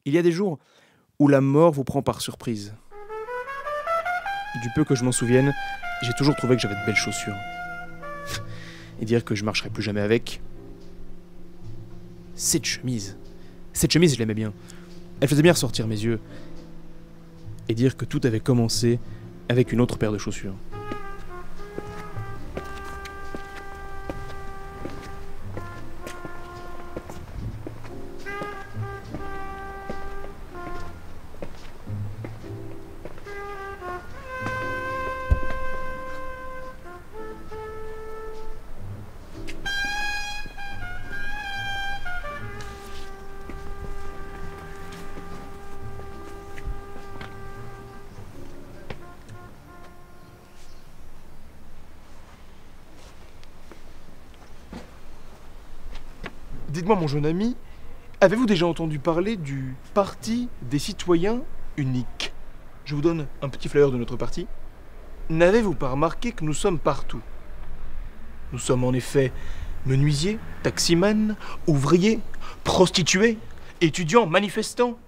Il y a des jours où la mort vous prend par surprise. Du peu que je m'en souvienne, j'ai toujours trouvé que j'avais de belles chaussures. Et dire que je marcherai plus jamais avec. Cette chemise, je l'aimais bien. Elle faisait bien ressortir mes yeux. Et dire que tout avait commencé avec une autre paire de chaussures. Dites-moi, mon jeune ami, avez-vous déjà entendu parler du Parti des citoyens uniques? Je vous donne un petit flyer de notre parti. N'avez-vous pas remarqué que nous sommes partout? Nous sommes en effet menuisiers, taximans, ouvriers, prostituées, étudiants, manifestants.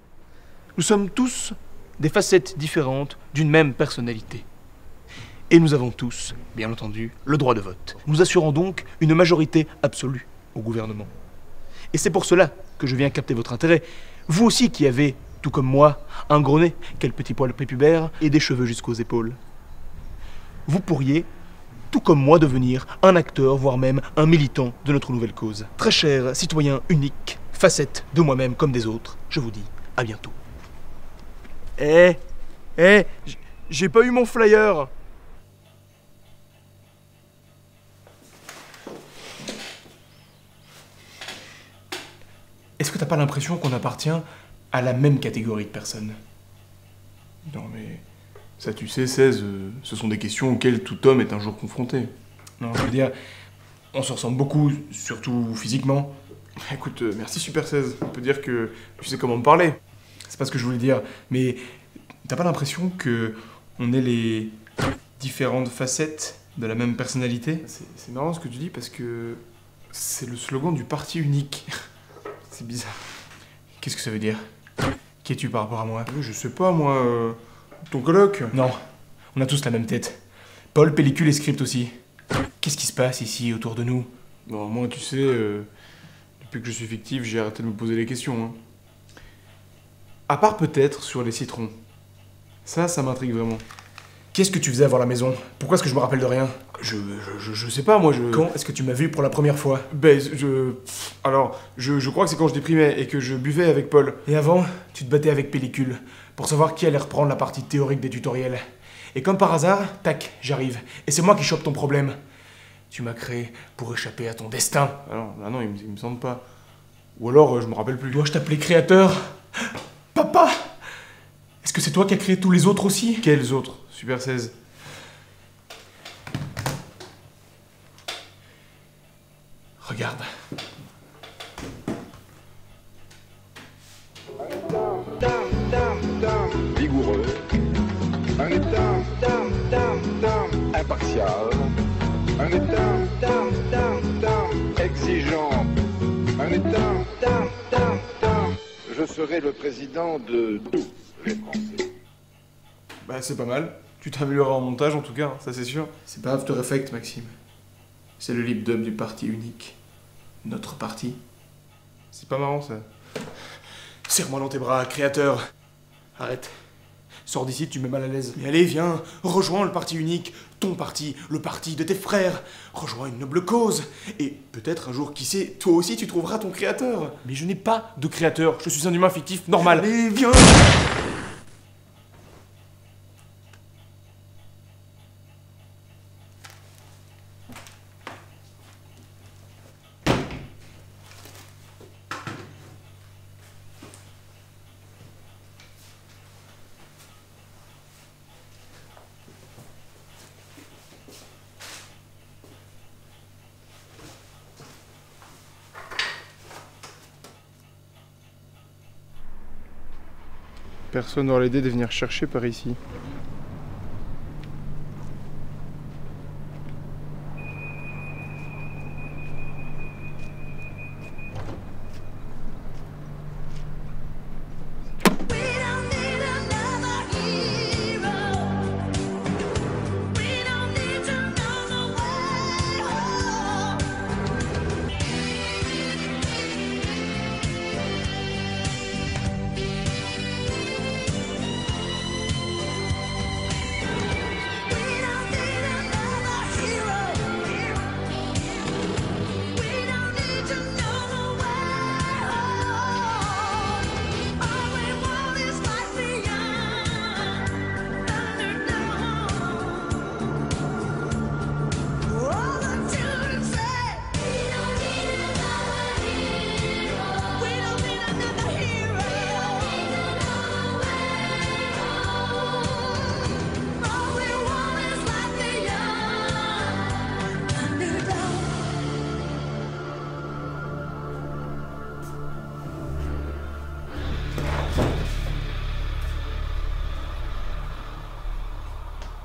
Nous sommes tous des facettes différentes d'une même personnalité. Et nous avons tous, bien entendu, le droit de vote. Nous assurons donc une majorité absolue au gouvernement. Et c'est pour cela que je viens capter votre intérêt. Vous aussi qui avez, tout comme moi, un gros nez, quelques petits poils prépubères et des cheveux jusqu'aux épaules. Vous pourriez, tout comme moi, devenir un acteur, voire même un militant de notre nouvelle cause. Très cher citoyen unique, facette de moi-même comme des autres, je vous dis à bientôt. J'ai pas eu mon flyer. Est-ce que t'as pas l'impression qu'on appartient à la même catégorie de personnes? Non mais, ça tu sais, 16, ce sont des questions auxquelles tout homme est un jour confronté. Non, je veux dire, on se ressemble beaucoup, surtout physiquement. Écoute, merci Super 16, on peut dire que tu sais comment me parler. C'est pas ce que je voulais dire, mais t'as pas l'impression que on est les différentes facettes de la même personnalité? C'est marrant ce que tu dis parce que c'est le slogan du parti unique. C'est bizarre. Qu'est-ce que ça veut dire? Qui es-tu par rapport à moi? Je sais pas moi, ton coloc? Non, on a tous la même tête. Paul, pellicule et script aussi. Qu'est-ce qui se passe ici autour de nous? Bon, moi tu sais, depuis que je suis fictif, j'ai arrêté de me poser les questions. Hein. À part peut-être sur les citrons. Ça m'intrigue vraiment. Qu'est-ce que tu faisais avant la maison? Pourquoi est-ce que je me rappelle de rien? Je sais pas, moi je... Quand est-ce que tu m'as vu pour la première fois? Ben, Alors, je crois que c'est quand je déprimais et que je buvais avec Paul. Et avant, tu te battais avec pellicule, pour savoir qui allait reprendre la partie théorique des tutoriels. Et comme par hasard, tac, j'arrive. Et c'est moi qui chope ton problème. Tu m'as créé pour échapper à ton destin. Alors, là non, il me semble pas. Ou alors, je me rappelle plus. Dois-je t'appeler créateur? Papa! Est-ce que c'est toi qui as créé tous les autres aussi? Quels autres? Super 16. Regarde. Vigoureux, un état impartial, un état exigeant, un état je serai le président de tous les Français. Bah c'est pas mal. Tu t'amélioreras en montage en tout cas, ça c'est sûr. C'est pas After Effects, Maxime. C'est le lip dub du parti unique. Notre parti. C'est pas marrant ça. Serre-moi dans tes bras, créateur. Arrête. Sors d'ici, tu me mets mal à l'aise. Mais allez, viens, rejoins le parti unique, ton parti, le parti de tes frères. Rejoins une noble cause. Et peut-être un jour, qui sait, toi aussi tu trouveras ton créateur. Mais je n'ai pas de créateur, je suis un humain fictif normal. Allez, viens. Personne n'aura l'idée de venir chercher par ici.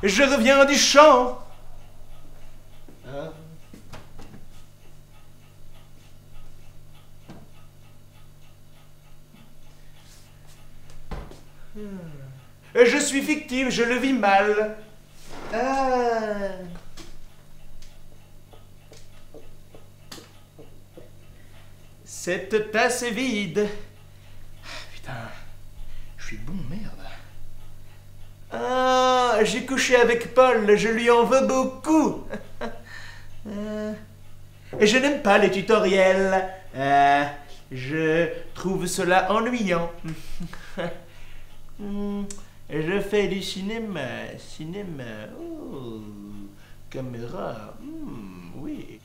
Je reviens du champ. Je suis fictive, je le vis mal. Cette tasse est vide. Putain, je suis bon, merde. J'ai couché avec Paul, je lui en veux beaucoup. Et je n'aime pas les tutoriels. Je trouve cela ennuyant. Je fais du cinéma. Oh, caméra. Oui.